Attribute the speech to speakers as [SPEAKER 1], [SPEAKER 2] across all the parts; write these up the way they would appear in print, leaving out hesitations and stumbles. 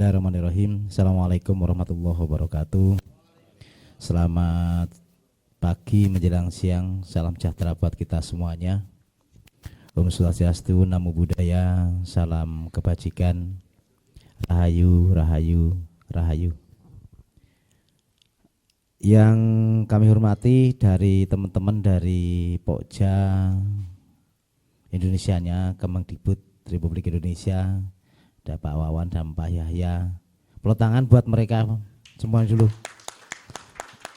[SPEAKER 1] Bismillahirrahmanirrahim. Assalamualaikum warahmatullahi wabarakatuh. Selamat pagi menjelang siang. Salam sejahtera buat kita semuanya. Om Swastiastu, Namo Buddhaya, salam kebajikan. Rahayu, rahayu, rahayu. Yang kami hormati dari teman-teman dari Pokja Indonesianya, Kemendikbud Republik Indonesia, ada Pak Wawan dan Pak Yahya. Peluk tangan buat mereka semua dulu.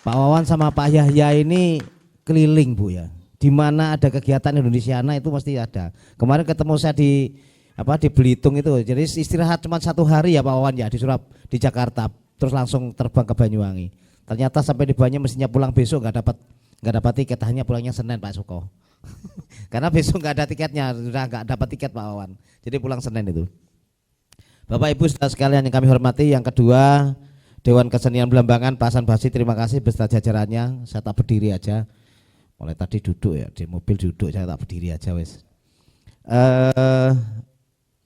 [SPEAKER 1] Pak Wawan sama Pak Yahya ini keliling Bu ya. Di mana ada kegiatan Indonesiana itu pasti ada. Kemarin ketemu saya di Belitung itu. Jadi istirahat cuma 1 hari ya Pak Wawan ya di Jakarta. Terus langsung terbang ke Banyuwangi. Ternyata sampai di Banyuwangi mestinya pulang besok nggak dapat tiket, hanya pulangnya Senin Pak Suko. Karena besok nggak ada tiketnya, sudah nggak dapat tiket Pak Wawan. Jadi pulang Senin itu. Bapak Ibu saudara sekalian yang kami hormati, yang kedua Dewan Kesenian Belambangan Pak Hasan Basri, terima kasih beserta jajarannya. Saya tak berdiri aja, mulai tadi duduk ya, di mobil duduk, saya tak berdiri aja wes.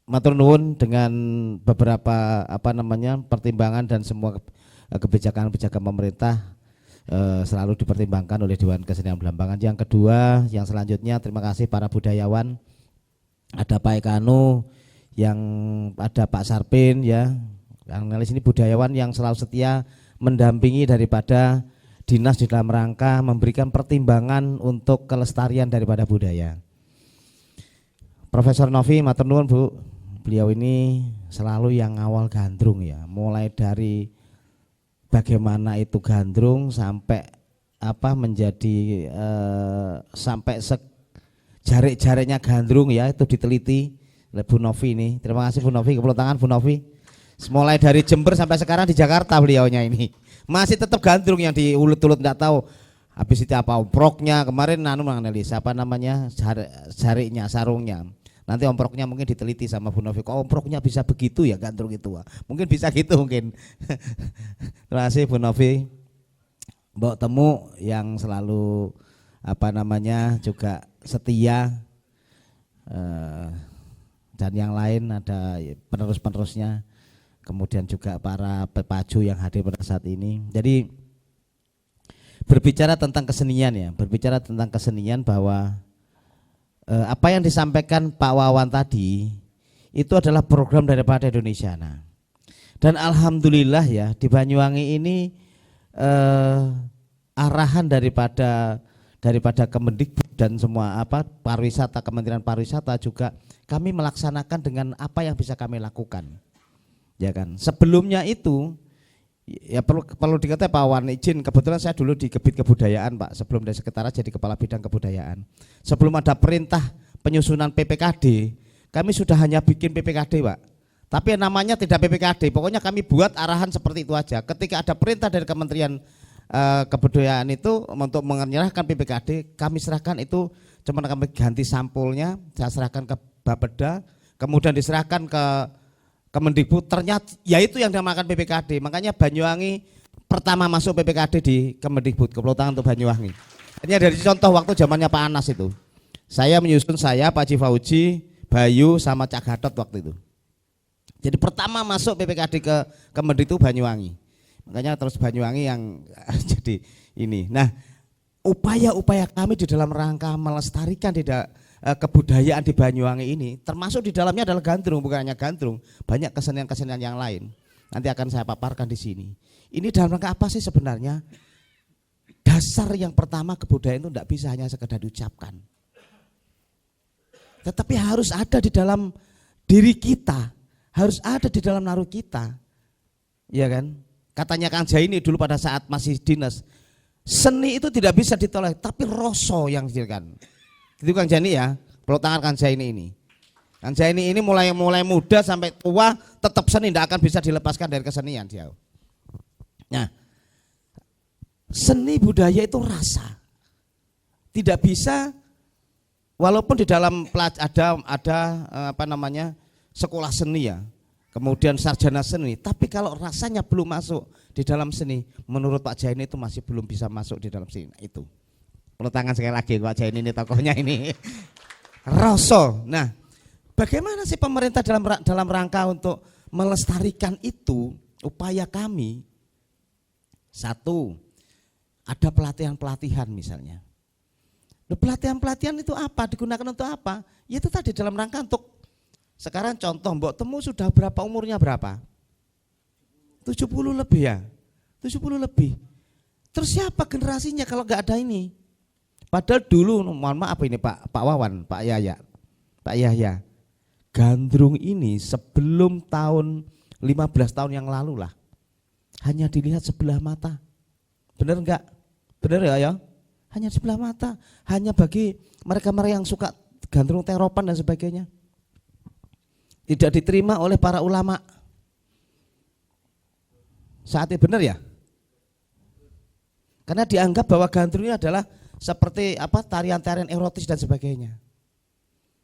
[SPEAKER 1] Matur nuwun dengan beberapa pertimbangan dan semua kebijakan-kebijakan pemerintah selalu dipertimbangkan oleh Dewan Kesenian Belambangan. Yang kedua, yang selanjutnya terima kasih para budayawan, ada Pak Ekanu, yang ada Pak Sarpin ya, yang di sini budayawan yang selalu setia mendampingi daripada dinas di dalam rangka memberikan pertimbangan untuk kelestarian daripada budaya. Profesor Novi matur nuwun Bu, beliau ini selalu yang awal gandrung ya, mulai dari bagaimana itu gandrung sampai menjadi sampai jarik-jariknya gandrung ya, itu diteliti oleh Bu Novi ini. Terima kasih Bu Novi, kepeluk tangan Bu Novi. Mulai dari Jember sampai sekarang di Jakarta beliaunya ini masih tetap gandrung yang diulut-ulut, enggak tahu habis itu apa omproknya. Kemarin menganalisa jariknya, sarungnya. Nanti omproknya mungkin diteliti sama Bu Novi. Kok omproknya bisa begitu ya gandrung itu? Mungkin bisa gitu mungkin. Terima kasih Bu Novi. Mbok Temu yang selalu juga setia, dan yang lain ada penerus-penerusnya, kemudian juga para pepaju yang hadir pada saat ini. Jadi berbicara tentang kesenian bahwa apa yang disampaikan Pak Wawan tadi itu adalah program daripada Indonesiana. Dan alhamdulillah ya, di Banyuwangi ini arahan daripada Kemendikbud dan semua pariwisata, Kementerian Pariwisata juga kami melaksanakan dengan apa yang bisa kami lakukan, ya kan. Sebelumnya itu ya perlu dikatakan Pak Wawan izin, kebetulan saya dulu di Kebit Kebudayaan Pak, sebelum dari sekretariat jadi kepala bidang kebudayaan. Sebelum ada perintah penyusunan PPKD, kami sudah hanya bikin PPKD Pak, tapi namanya tidak PPKD, pokoknya kami buat arahan seperti itu aja. Ketika ada perintah dari Kementerian Kebudayaan itu untuk menyerahkan PPKD, kami serahkan itu, cuma kami ganti sampulnya, saya serahkan ke Bapeda, kemudian diserahkan ke Kemendikbud. Ternyata ya itu yang dinamakan PPKD. Makanya Banyuwangi pertama masuk PPKD di Kemendikbud. Kepeluk tangan untuk Banyuwangi. Ini dari contoh waktu zamannya Pak Anas itu. Saya menyusun, Pak Haji Fauji, Bayu sama Cak Gatot waktu itu. Jadi pertama masuk PPKD ke Kemendikbud itu Banyuwangi. Makanya terus Banyuwangi yang jadi ini. Nah, upaya-upaya kami di dalam rangka melestarikan kebudayaan di Banyuwangi ini, termasuk di dalamnya adalah gandrung, bukan hanya gandrung, banyak kesenian-kesenian yang lain. Nanti akan saya paparkan di sini. Ini dalam rangka apa sih sebenarnya? Dasar yang pertama, kebudayaan itu tidak bisa hanya sekedar diucapkan, tetapi harus ada di dalam diri kita, harus ada di dalam naruh kita, ya kan? Katanya Kang Jaini dulu pada saat masih dinas, seni itu tidak bisa ditolak, tapi rasa yang dihasilkan. Itu Kang Jaini ya, peluk tangan Kang Jaini ini. Kang Jaini ini mulai muda sampai tua tetap seni, tidak akan bisa dilepaskan dari kesenian dia. Nah, seni budaya itu rasa, tidak bisa, walaupun di dalam ada sekolah seni ya, kemudian sarjana seni, tapi kalau rasanya belum masuk di dalam seni, menurut Pak Jaini itu masih belum bisa masuk di dalam seni itu. Peluk tangan sekali lagi Pak Jaini ini tokohnya ini. Rasa. Nah, bagaimana sih pemerintah dalam rangka untuk melestarikan itu, upaya kami satu, ada pelatihan-pelatihan misalnya. Pelatihan-pelatihan itu apa? Digunakan untuk apa? Ya itu tadi dalam rangka untuk, sekarang contoh mbok temu sudah berapa, umurnya berapa? 70 lebih ya? 70 lebih. Terus siapa generasinya kalau nggak ada ini? Padahal dulu, mohon maaf ini Pak Wawan, Pak Yahya, gandrung ini sebelum tahun 15 tahun yang lalu lah, hanya dilihat sebelah mata. Benar enggak? Benar ya? Hanya sebelah mata, hanya bagi mereka-mereka yang suka gandrung teropan dan sebagainya. Tidak diterima oleh para ulama. Saatnya benar ya? Karena dianggap bahwa gandrung ini adalah seperti tarian-tarian erotis dan sebagainya.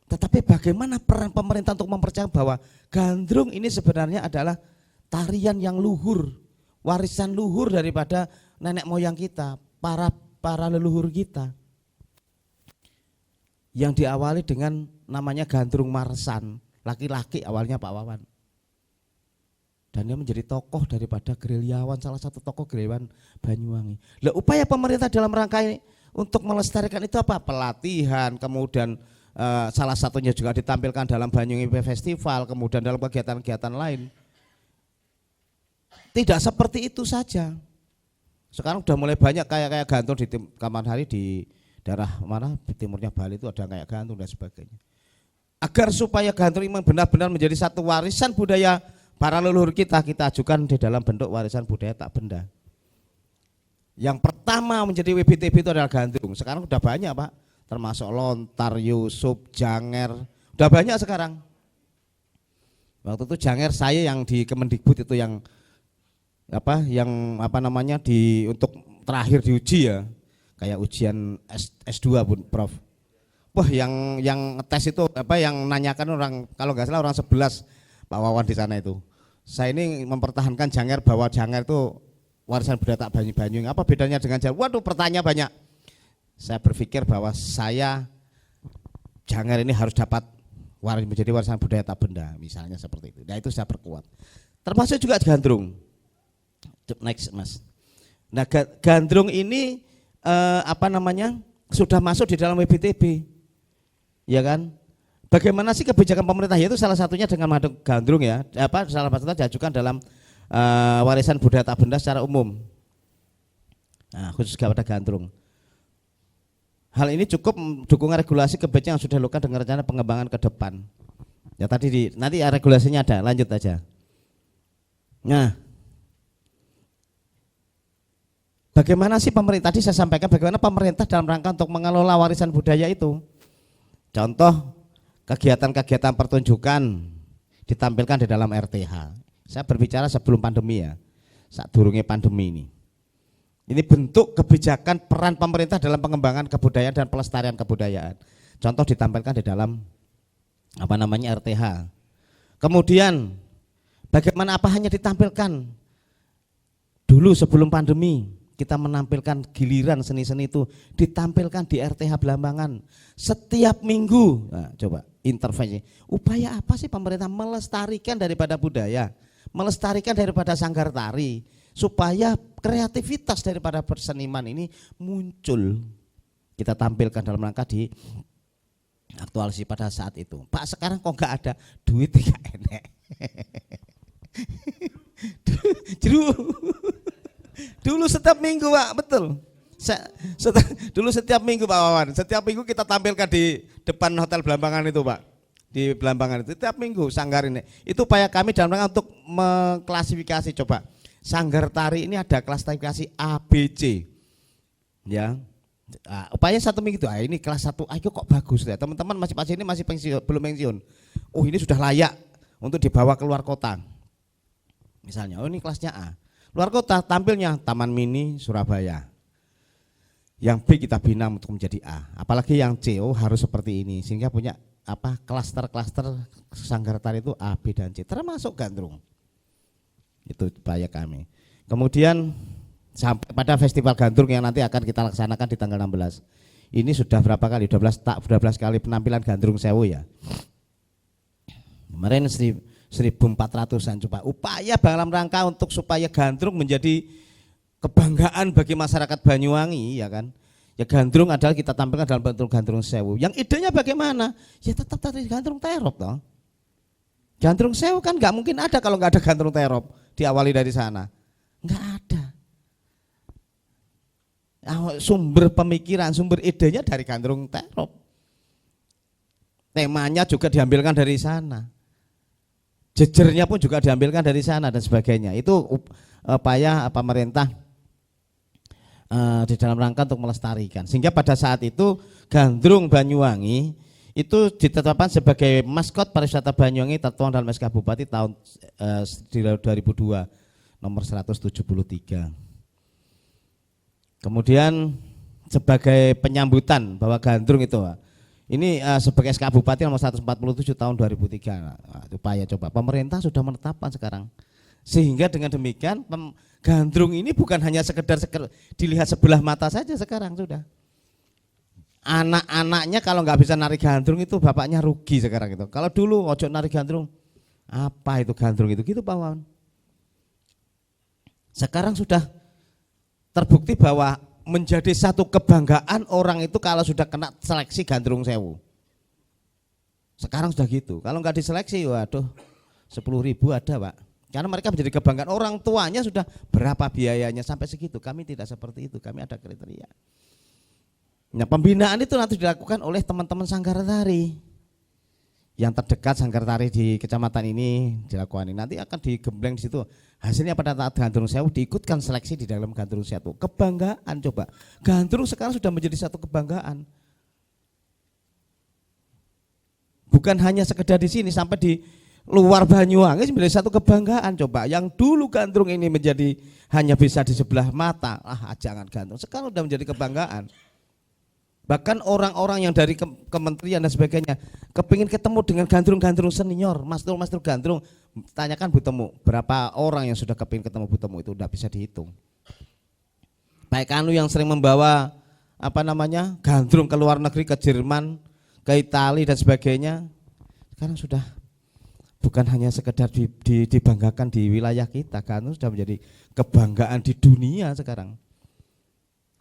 [SPEAKER 1] Tetapi bagaimana peran pemerintah untuk mempercayai bahwa gandrung ini sebenarnya adalah tarian yang luhur, warisan luhur daripada nenek moyang kita, para leluhur kita. Yang diawali dengan namanya gandrung marsan, laki-laki awalnya Pak Wawan. Dan dia menjadi tokoh daripada gerilyawan, salah satu tokoh gerilyawan Banyuwangi. Lah upaya pemerintah dalam rangka ini untuk melestarikan itu apa? Pelatihan, kemudian salah satunya juga ditampilkan dalam Banyuwangi Festival, kemudian dalam kegiatan-kegiatan lain. Tidak seperti itu saja. Sekarang sudah mulai banyak kayak gantung di Kamar Hari di daerah mana di timurnya Bali itu ada kayak gantung dan sebagainya. Agar supaya gantung ini benar-benar menjadi satu warisan budaya para leluhur kita ajukan di dalam bentuk warisan budaya tak benda. Yang pertama menjadi WBTB itu adalah gandrung. Sekarang udah banyak Pak, termasuk lontar, Yusuf, Janger, udah banyak sekarang. Waktu itu Janger saya yang di Kemendikbud itu yang untuk terakhir diuji ya, kayak ujian S2 Bun Prof. Wah yang tes itu yang nanyakan orang, kalau nggak salah orang 11 Pak Wawan di sana itu. Saya ini mempertahankan Janger bahwa Janger itu warisan budaya tak Banyuwangi. Apa bedanya dengan Janger? Waduh, pertanyaan banyak. Saya berpikir bahwa Janger ini harus dapat menjadi warisan budaya tak benda, misalnya seperti itu. Nah itu saya perkuat. Termasuk juga gandrung. Next Mas. Nah gandrung ini sudah masuk di dalam WBTB, ya kan? Bagaimana sih kebijakan pemerintah? Yaitu salah satunya dengan mengandung gandrung ya. Salah satunya diajukan dalam warisan budaya tak benda secara umum. Nah, khusus kepada gandrung. Hal ini cukup dukungan regulasi kebijakan yang sudah dilakukan dengan rencana pengembangan ke depan. Ya tadi nanti regulasinya ada, lanjut aja. Nah, bagaimana sih pemerintah? Tadi saya sampaikan bagaimana pemerintah dalam rangka untuk mengelola warisan budaya itu. Contoh kegiatan-kegiatan pertunjukan ditampilkan di dalam RTH. Saya berbicara sebelum pandemi ya, saat durungnya pandemi ini. Ini bentuk kebijakan peran pemerintah dalam pengembangan kebudayaan dan pelestarian kebudayaan. Contoh ditampilkan di dalam RTH. Kemudian bagaimana hanya ditampilkan dulu sebelum pandemi. Kita menampilkan giliran seni-seni itu ditampilkan di RTH Blambangan setiap minggu. Nah, coba intervensi. Upaya apa sih pemerintah melestarikan daripada budaya, melestarikan daripada sanggar tari, supaya kreativitas daripada perseniman ini muncul. Kita tampilkan dalam rangka di aktualisasi pada saat itu. Pak sekarang kok nggak ada duit, nggak enak. Dulu setiap minggu Pak, betul. Dulu setiap minggu Pak Wawan, setiap minggu kita tampilkan di depan Hotel Blambangan itu Pak. Di Blambangan itu setiap minggu sanggar ini. Itu upaya kami dalam rangka untuk mengklasifikasi coba. Sanggar tari ini ada klasifikasi A, B, C. Ya. Upaya satu minggu itu, ini kelas 1 A kok bagus ya. Teman-teman masih ini masih pensiun, belum pensiun. Oh, ini sudah layak untuk dibawa keluar kota. Misalnya, oh ini kelasnya A. Luar kota tampilnya Taman Mini Surabaya. Yang B kita bina untuk menjadi A. Apalagi yang C harus seperti ini sehingga punya klaster-klaster sanggar tari itu A, B dan C termasuk gandrung. Itu upaya kami. Kemudian sampai pada festival gandrung yang nanti akan kita laksanakan di tanggal 16. Ini sudah berapa kali? 12 kali penampilan gandrung sewu ya. Kemarin 1400-an coba. Upaya dalam rangka untuk supaya gandrung menjadi kebanggaan bagi masyarakat Banyuwangi, ya kan. Ya gandrung adalah kita tampilkan dalam bentuk gandrung sewu. Yang idenya bagaimana? Ya tetap tadi gandrung terop toh. Gandrung sewu kan nggak mungkin ada kalau nggak ada gandrung terop. Diawali dari sana, nggak ada. Sumber pemikiran, sumber idenya dari gandrung terop. Temanya juga diambilkan dari sana. Jejernya pun juga diambilkan dari sana dan sebagainya. Itu upaya pemerintah di dalam rangka untuk melestarikan. Sehingga pada saat itu gandrung Banyuwangi itu ditetapkan sebagai maskot pariwisata Banyuwangi tertuang dalam SK Bupati tahun 2002 nomor 173. Kemudian sebagai penyambutan bahwa gandrung itu ini sebagai SK Bupati nomor 147 tahun 2003. Nah, upaya coba pemerintah sudah menetapkan sekarang. Sehingga dengan demikian gandrung ini bukan hanya sekedar dilihat sebelah mata saja sekarang sudah. Anak-anaknya kalau nggak bisa nari gandrung itu bapaknya rugi sekarang itu. Kalau dulu ojo nari gandrung, apa itu gandrung itu gitu Pak Wawan. Sekarang sudah terbukti bahwa menjadi satu kebanggaan orang itu kalau sudah kena seleksi gandrung sewu. Sekarang sudah gitu. Kalau nggak diseleksi, waduh 10.000 ada Pak. Karena mereka menjadi kebanggaan, orang tuanya sudah berapa biayanya sampai segitu. Kami tidak seperti itu, kami ada kriteria. Nah, pembinaan itu nanti dilakukan oleh teman-teman Sanggar Tari yang terdekat Sanggar Tari di kecamatan ini dilakukan ini. Nanti akan digembleng di situ. Hasilnya pada saat gandrung sewu diikutkan seleksi di dalam gandrung sewu. Kebanggaan coba. Gandrung sekarang sudah menjadi satu kebanggaan. Bukan hanya sekedar di sini, sampai di luar Banyuwangi menjadi satu kebanggaan coba. Yang dulu gandrung ini menjadi hanya bisa di sebelah mata, jangan gandrung. Sekarang sudah menjadi kebanggaan. Bahkan orang-orang yang dari kementerian dan sebagainya kepingin ketemu dengan gandrung-gandrung senior, master gandrung, tanyakan Bu Temu, berapa orang yang sudah kepingin ketemu Bu Temu, itu udah bisa dihitung. Baik anu yang sering membawa gandrung ke luar negeri, ke Jerman, ke Italia dan sebagainya, sekarang sudah bukan hanya sekedar dibanggakan di wilayah kita, gandrung sudah menjadi kebanggaan di dunia sekarang.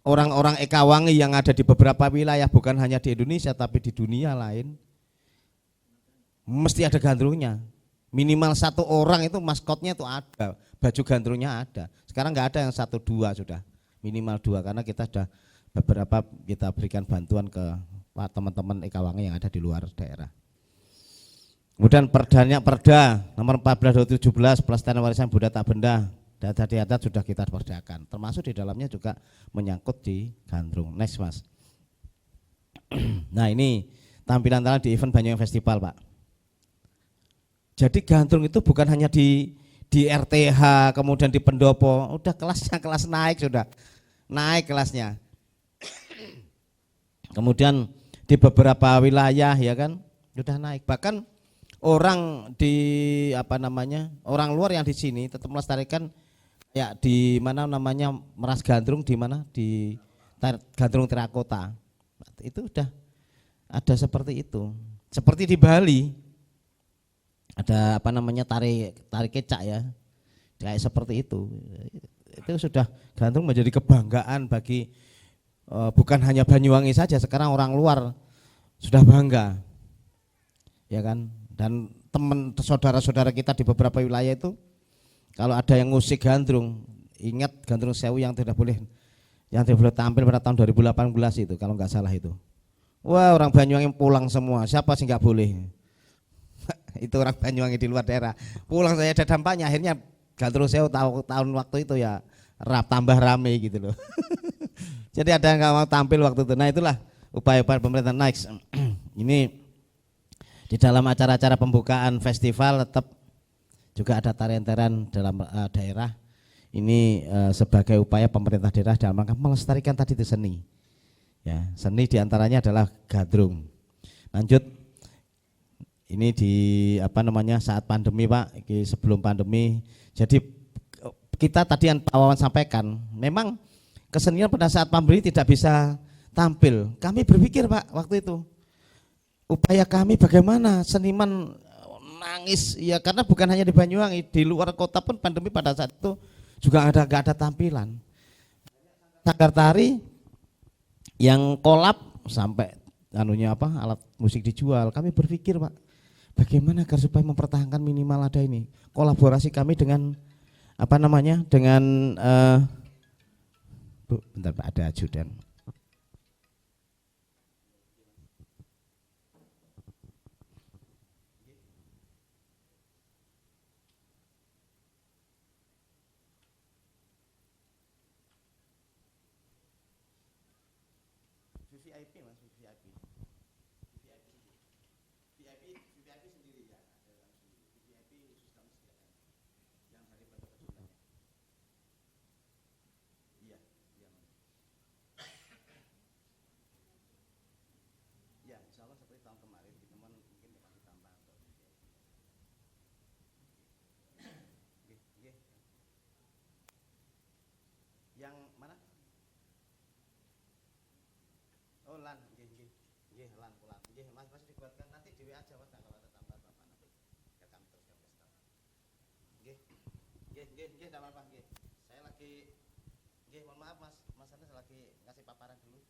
[SPEAKER 1] Orang-orang Ekawangi yang ada di beberapa wilayah bukan hanya di Indonesia tapi di dunia lain mesti ada gandrungnya. Minimal satu orang itu maskotnya itu ada, baju gandrungnya ada. Sekarang nggak ada yang 1, 2 sudah, minimal 2 karena kita sudah beberapa kita berikan bantuan ke teman-teman Ekawangi yang ada di luar daerah. Kemudian Perda nomor 14/2017 pelestarian warisan budaya tak benda. Data di atas sudah kita perdakan, termasuk di dalamnya juga menyangkut di gandrung. Next Mas. Nah ini tampilan di event Banyuwangi Festival Pak. Jadi gandrung itu bukan hanya di RTH kemudian di pendopo, udah kelas naik sudah, naik kelasnya. Kemudian di beberapa wilayah ya kan sudah naik, bahkan orang di orang luar yang di sini tetap melestarikan. Ya di mana meras gandrung di mana di gandrung terakota itu udah ada seperti itu. Seperti di Bali ada tari kecak ya kayak seperti itu sudah gandrung menjadi kebanggaan bagi bukan hanya Banyuwangi saja, sekarang orang luar sudah bangga ya kan. Dan teman saudara-saudara kita di beberapa wilayah itu kalau ada yang musik gandrung, ingat gandrung sewu yang tidak boleh tampil pada tahun 2018 itu kalau nggak salah itu. Wah orang Banyuwangi pulang semua, siapa sih nggak boleh? Itu orang Banyuwangi di luar daerah pulang, saya ada dampaknya. Akhirnya gandrung sewu tahun waktu itu ya tambah rame gitu loh. Jadi ada yang nggak mau tampil waktu itu. Nah itulah upaya-upaya pemerintah next. Ini di dalam acara-acara pembukaan festival tetap juga ada tarian-tarian dalam daerah. Ini sebagai upaya pemerintah daerah dalam rangka melestarikan tadi itu seni. Ya, seni diantaranya adalah gandrung. Lanjut, ini di saat pandemi Pak, sebelum pandemi. Jadi kita tadi yang Pak Wawan sampaikan, memang kesenian pada saat pandemi tidak bisa tampil. Kami berpikir Pak waktu itu, upaya kami bagaimana seniman nangis ya, karena bukan hanya di Banyuwangi, di luar kota pun pandemi pada saat itu juga gak ada tampilan. Sanggar tari yang kolap sampai alat musik dijual. Kami berpikir, Pak, bagaimana agar supaya mempertahankan minimal ada ini. Kolaborasi kami dengan dengan Bu, bentar Pak, ada ajudan. VIP Mas, VIP sendiri ya, VIP khusus kami sediakan yang hari perkebunan. Iya, iya Mas. Ya, insya Allah seperti tahun kemarin, teman mungkin dapat ditambah untuk yang mana? Oh lan, lan pulang. Mas masih dibuatkan nanti di WA aja Mas, kalau ada tambahan Bapak nanti biar kami teruskan ke staf. Enggak apa-apa nggih. Saya lagi mohon maaf Mas Anda lagi ngasih paparan dulu.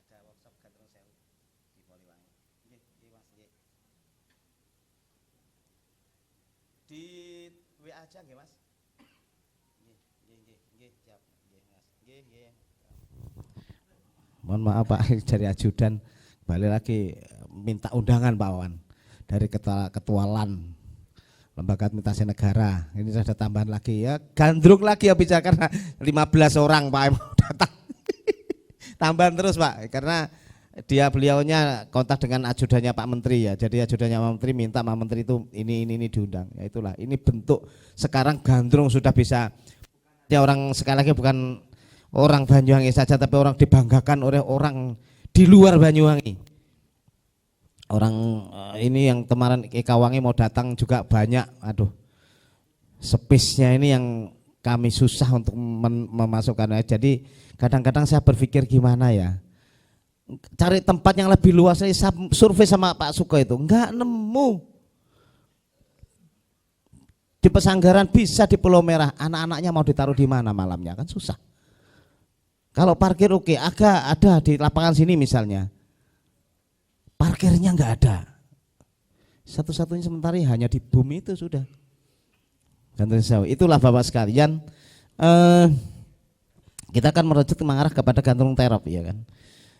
[SPEAKER 1] Ada workshop gandrung sewu di Poliwangi. Mas Di WA aja nggih Mas. Siap. Mas. Mohon maaf Pak, dari ajudan balik lagi minta undangan Pak Wawan dari ketua LAN Lembaga Administrasi Negara. Ini sudah ada tambahan lagi ya, gandrung lagi ya bicara, karena 15 orang Pak mau datang. Tambahan terus Pak, karena beliaunya kontak dengan ajudannya Pak Menteri ya. Jadi ajudannya Pak Menteri minta Pak Menteri itu ini diundang. Ya itulah, ini bentuk sekarang gandrung sudah bisa ya, orang sekali lagi bukan orang Banyuwangi saja, tapi orang dibanggakan oleh orang di luar Banyuwangi. Orang ini yang kemarin Ekawangi mau datang juga banyak. Aduh, space-nya ini yang kami susah untuk memasukkan. Jadi kadang-kadang saya berpikir gimana ya, cari tempat yang lebih luas. Saya survei sama Pak Suko itu enggak nemu. Di Pesanggaran bisa, di Pulau Merah, anak-anaknya mau ditaruh di mana malamnya, kan susah. Kalau parkir oke, agak ada di lapangan sini misalnya, parkirnya nggak ada. Satu-satunya sementara hanya di bumi itu sudah. Itulah Bapak sekalian, kita akan merujuk mengarah kepada gandrung terop ya kan.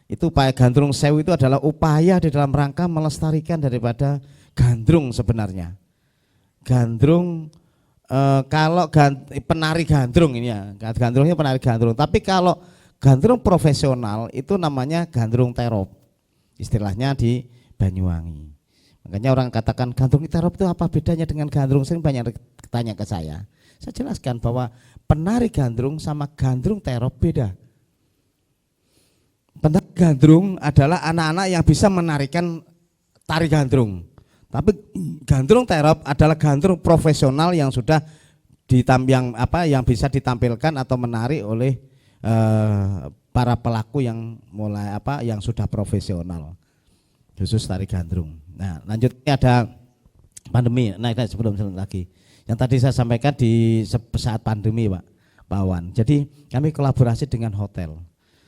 [SPEAKER 1] Itu upaya gandrung sewu itu adalah upaya di dalam rangka melestarikan daripada gandrung sebenarnya. Gandrung kalau penari gandrung ini ya, gandrungnya penari gandrung. Tapi kalau gandrung profesional itu namanya gandrung terop, istilahnya di Banyuwangi. Makanya orang katakan gandrung terop itu apa bedanya dengan gandrung, sering banyak tanya ke saya. Saya jelaskan bahwa penari gandrung sama gandrung terop beda. Penari gandrung adalah anak-anak yang bisa menarikan tari gandrung. Tapi gandrung terop adalah gandrung profesional yang sudah yang bisa ditampilkan atau menari oleh para pelaku yang yang sudah profesional khusus tari gandrung. Nah, lanjutnya ada pandemi. Nah, sebelum lagi yang tadi saya sampaikan di saat pandemi Pak Wawan. Jadi kami kolaborasi dengan hotel.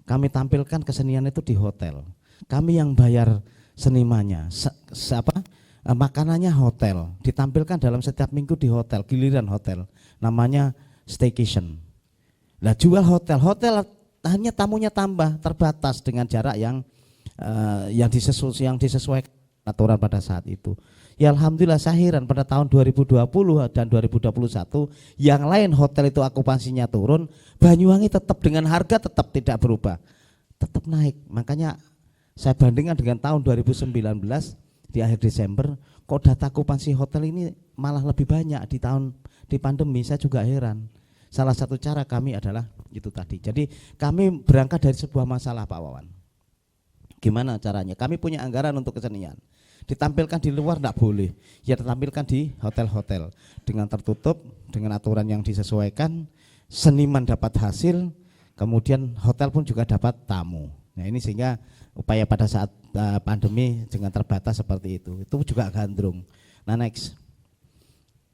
[SPEAKER 1] Kami tampilkan kesenian itu di hotel. Kami yang bayar senimannya. Makanannya hotel, ditampilkan dalam setiap minggu di hotel, giliran hotel. Namanya staycation. Nah, jual hotel hanya tamunya tambah terbatas dengan jarak yang disesuaikan aturan pada saat itu. Ya alhamdulillah saya heran pada tahun 2020 dan 2021 yang lain hotel itu okupansinya turun, Banyuwangi tetap dengan harga tetap tidak berubah, tetap naik. Makanya saya bandingkan dengan tahun 2019 di akhir Desember, kok data okupansi hotel ini malah lebih banyak di pandemi. Saya juga heran. Salah satu cara kami adalah itu tadi. Jadi kami berangkat dari sebuah masalah Pak Wawan. Gimana caranya? Kami punya anggaran untuk kesenian. Ditampilkan di luar tidak boleh. Ya ditampilkan di hotel-hotel dengan tertutup, dengan aturan yang disesuaikan. Seniman dapat hasil, kemudian hotel pun juga dapat tamu. Nah ini sehingga upaya pada saat pandemi dengan terbatas seperti itu juga gandrung. Nah next.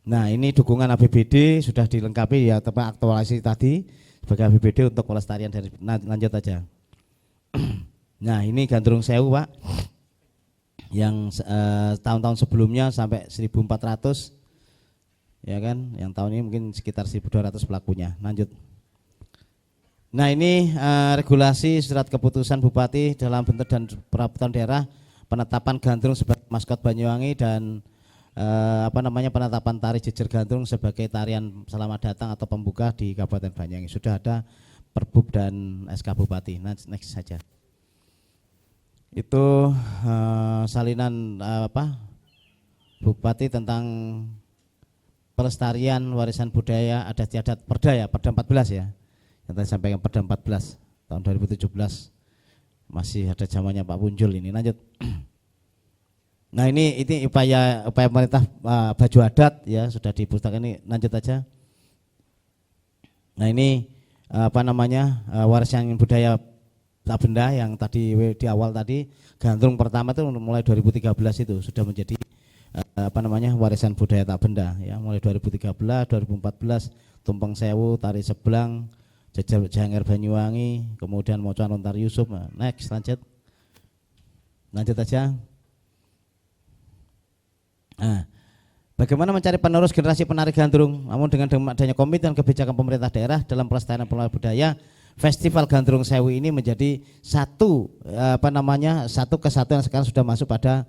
[SPEAKER 1] Nah ini dukungan APBD sudah dilengkapi ya, tepat aktualisasi tadi sebagai APBD untuk pelestarian dari. Nah, lanjut aja. Nah ini Gandrung Sewu Pak, yang tahun-tahun sebelumnya sampai 1.400 ya kan, yang tahun ini mungkin sekitar 1.200 pelakunya. Lanjut. Nah ini regulasi surat keputusan Bupati dalam bentuk dan peraturan daerah penetapan Gandrung sebagai maskot Banyuwangi dan penetapan tari jejer Gandrung sebagai tarian selamat datang atau pembuka di Kabupaten Banyuwangi. Sudah ada Perbub dan SK Bupati. Next saja. Itu salinan Bupati tentang pelestarian warisan budaya adat istiadat Perda ya, Perda 14 ya. Yang tadi sampaikan Perda 14 tahun 2017. Masih ada zamannya Pak Punjul ini. Lanjut. Nah ini upaya pemerintah baju adat ya, sudah di pustaka ini. Lanjut aja. Nah ini warisan budaya tak benda yang tadi di awal tadi, Gandrung pertama itu mulai 2013 itu sudah menjadi warisan budaya tak benda ya, mulai 2013, 2014 Tumpeng Sewu, Tari Seblang, Jejer Janger Banyuwangi, kemudian Mocoan Lontar Yusuf. Nah, next lanjut aja. Nah, bagaimana mencari penerus generasi penari Gandrung? Namun dengan adanya komitmen kebijakan pemerintah daerah dalam pelestarian budaya, Festival Gandrung Sewu ini menjadi satu kesatuan yang sekarang sudah masuk pada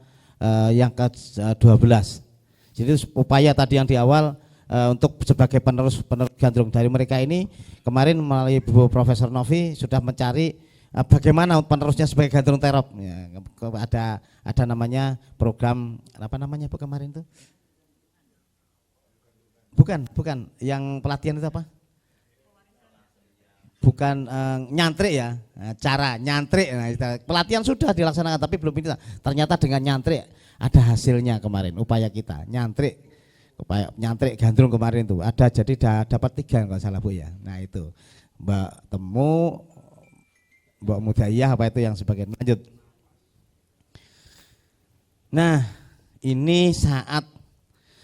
[SPEAKER 1] yang ke-12. Jadi upaya tadi yang di awal untuk sebagai penerus Gandrung dari mereka ini, kemarin melalui Bu Profesor Novi sudah mencari bagaimana penerusnya sebagai Gandrung Terop ya, ada namanya program Bu kemarin itu bukan yang pelatihan itu apa, bukan nyantrik ya, cara nyantrik. Nah, pelatihan sudah dilaksanakan tapi belum ini, ternyata dengan nyantrik ada hasilnya. Kemarin upaya kita upaya nyantrik Gandrung kemarin itu ada, jadi dapat 3 kalau salah Bu ya. Nah itu Mbak Temu, Mbak Mudayah apa itu yang sebagian. Lanjut. Nah ini saat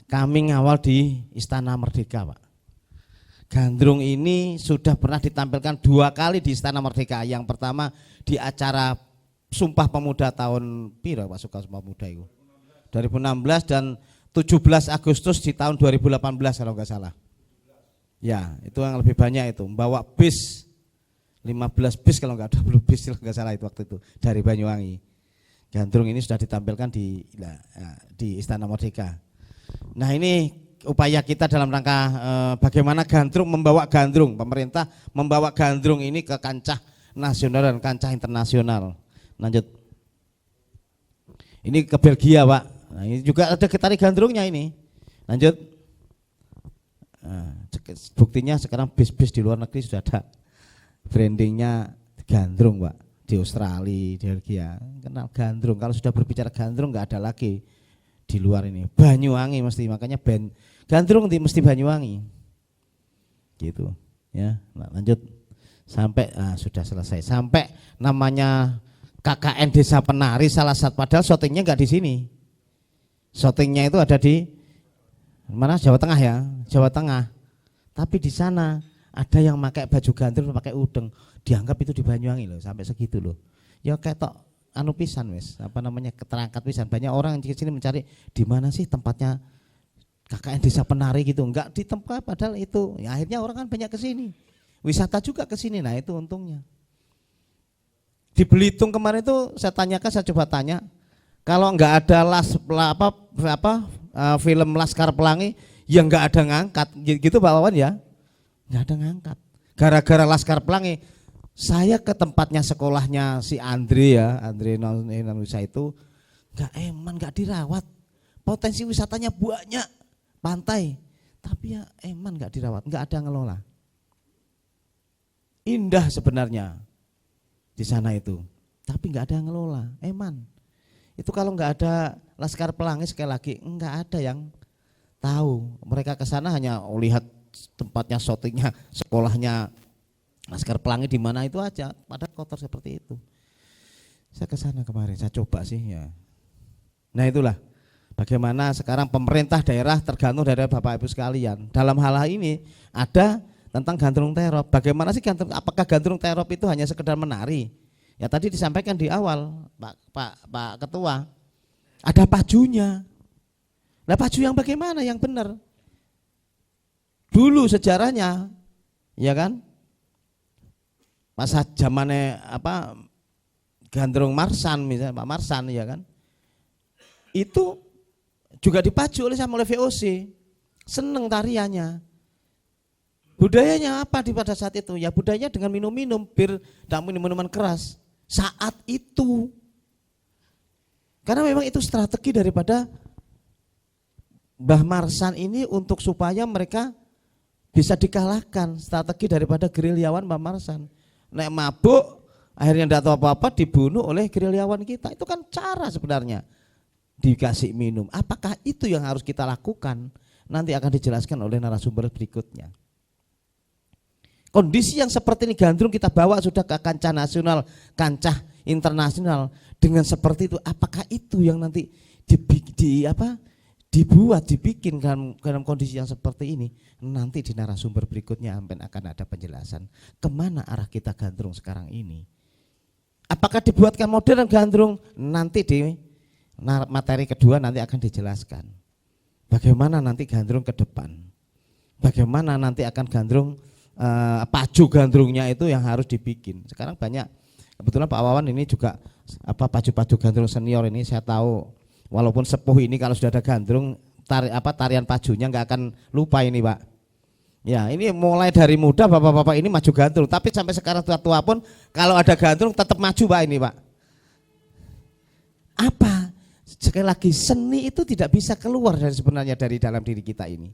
[SPEAKER 1] kami ngawal di Istana Merdeka Pak. Gandrung ini sudah pernah ditampilkan 2 kali di Istana Merdeka. Yang pertama di acara Sumpah Pemuda tahun piro Pak, Sumpah Pemuda itu 2016 dan 17 Agustus di tahun 2018 kalau enggak salah. Ya, itu yang lebih banyak itu. Membawa bis 15 bis kalau enggak 20 bis kalau enggak salah itu waktu itu dari Banyuwangi. Gandrung ini sudah ditampilkan di Istana Merdeka. Nah, ini upaya kita dalam rangka bagaimana Gandrung membawa Gandrung, pemerintah membawa Gandrung ini ke kancah nasional dan kancah internasional. Lanjut. Ini ke Belgia Pak. Nah, ini juga ada tari Gandrungnya ini. Lanjut. Nah, buktinya sekarang bis-bis di luar negeri sudah ada brandingnya Gandrung Pak. Di Australia, di Belgia kenal Gandrung. Kalau sudah berbicara Gandrung nggak ada lagi di luar ini. Banyuwangi mesti, makanya band Gandrung mesti Banyuwangi. Gitu ya. Nah, lanjut sampai sudah selesai. Sampai namanya KKN Desa Penari salah satu, padahal syutingnya nggak di sini. Syutingnya itu ada di mana? Jawa Tengah ya, Jawa Tengah. Tapi di sana ada yang pakai baju Gandrung, pakai udeng, dianggap itu di Banyuwangi loh, sampai segitu loh. Ya ketok anu pisan wis, keterangkat pisan. Banyak orang yang di sini mencari di mana sih tempatnya KKN Desa Penari gitu, enggak di tempat padahal itu. Ya, akhirnya orang kan banyak ke sini. Wisata juga ke sini. Nah, itu untungnya. Di Belitung kemarin itu saya tanyakan, saya coba tanya, kalau enggak ada film Laskar Pelangi yang enggak ada ngangkat gitu Pak Wawan ya. Enggak ada ngangkat. Gara-gara Laskar Pelangi saya ke tempatnya sekolahnya si Andre ya, Andre Nanusa itu enggak dirawat. Potensi wisatanya banyak, pantai, tapi ya enggak dirawat, enggak ada ngelola. Indah sebenarnya di sana itu, tapi enggak ada yang ngelola. Itu kalau enggak ada Laskar Pelangi sekali lagi enggak ada yang tahu. Mereka ke sana hanya lihat tempatnya, syutingnya, sekolahnya Laskar Pelangi di mana itu aja, padahal kotor seperti itu. Saya ke sana kemarin, saya coba sih ya. Nah itulah Bagaimana sekarang pemerintah daerah tergantung dari Bapak Ibu sekalian. Dalam hal ini ada tentang gandrung terop. Bagaimana sih apakah gandrung terop itu hanya sekedar menari? Ya tadi disampaikan di awal Pak Ketua, ada pajunya. Nah paju yang bagaimana yang benar? Dulu sejarahnya, ya kan? Masa zamannya Gandrung Marsan misalnya Pak Marsan, ya kan? Itu juga dipacu oleh VOC, seneng tariannya. Budayanya apa pada saat itu? Ya budayanya dengan minum-minum bir dan minuman keras saat itu. Karena memang itu strategi daripada Mbah Marsan ini untuk supaya mereka bisa dikalahkan, strategi daripada gerilyawan Mbah Marsan. Nek mabuk akhirnya tidak tahu apa-apa dibunuh oleh gerilyawan kita. Itu kan cara sebenarnya. Dikasih minum. Apakah itu yang harus kita lakukan? Nanti akan dijelaskan oleh narasumber berikutnya. Kondisi yang seperti ini gandrung kita bawa sudah ke kancah nasional, kancah internasional dengan seperti itu. Apakah itu yang nanti dibikin dalam kondisi yang seperti ini? Nanti di narasumber berikutnya akan ada penjelasan kemana arah kita gandrung sekarang ini. Apakah dibuatkan modern gandrung? Nanti di materi kedua nanti akan dijelaskan. Bagaimana nanti gandrung ke depan? Bagaimana nanti akan gandrung paju gandrungnya itu yang harus dibikin. Sekarang banyak, kebetulan Pak Wawan ini juga paju-paju gandrung senior ini saya tahu, walaupun sepuh ini kalau sudah ada gandrung tarian pajunya nggak akan lupa ini Pak. Ya ini mulai dari muda bapak-bapak ini maju gandrung, tapi sampai sekarang tua-tua pun kalau ada gandrung tetap maju Pak ini Pak. Apa? Sekali lagi seni itu tidak bisa keluar sebenarnya dari dalam diri kita ini.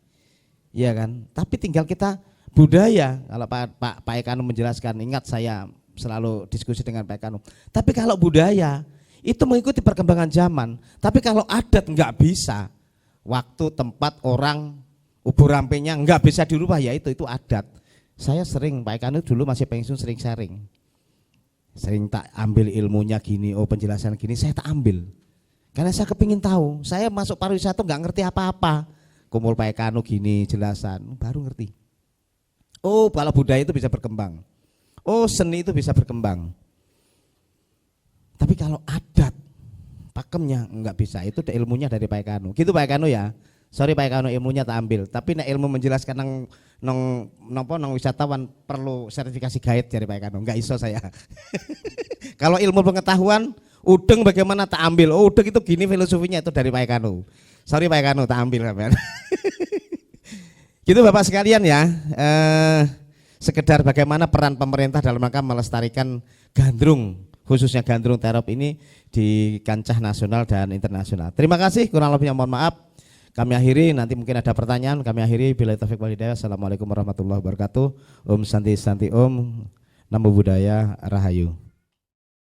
[SPEAKER 1] Iya kan? Tapi tinggal kita budaya, kalau Pak Ekanu menjelaskan, ingat saya selalu diskusi dengan Pak Ekanu. Tapi kalau budaya itu mengikuti perkembangan zaman, tapi kalau adat enggak bisa. Waktu, tempat, orang, ubur rampenya enggak bisa dirubah, ya itu adat. Saya sering, Pak Ekanu dulu masih pensiun sering sharing. Sering tak ambil ilmunya gini, penjelasan gini, saya tak ambil. Karena saya kepingin tahu, saya masuk pariwisata enggak ngerti apa-apa. Kumpul Pak Ekanu gini, jelasan, baru ngerti. Oh, kalau budaya itu bisa berkembang. Oh, seni itu bisa berkembang. Tapi kalau adat, pakemnya enggak bisa. Itu ilmunya dari Pak Ekanu. Gitu Pak Ekanu ya. Sorry Pak Ekanu, ilmunya tak ambil. Tapi nek ilmu menjelaskan nang wisatawan perlu sertifikasi guide dari Pak Ekanu. Enggak iso saya. Kalau ilmu pengetahuan, udeng bagaimana tak ambil. Oh, udeng itu gini filosofinya, itu dari Pak Ekanu. Sorry Pak Ekanu, tak ambil sampean. Gitu Bapak sekalian ya, sekedar bagaimana peran pemerintah dalam rangka melestarikan gandrung, khususnya gandrung terop ini di kancah nasional dan internasional. Terima kasih, kurang lebihnya mohon maaf. Kami akhiri, nanti mungkin ada pertanyaan, kami akhiri. Billahi taufiq wal hidayah. Assalamualaikum warahmatullahi wabarakatuh. Om Santi Santi Om, Namo Buddhaya, Rahayu.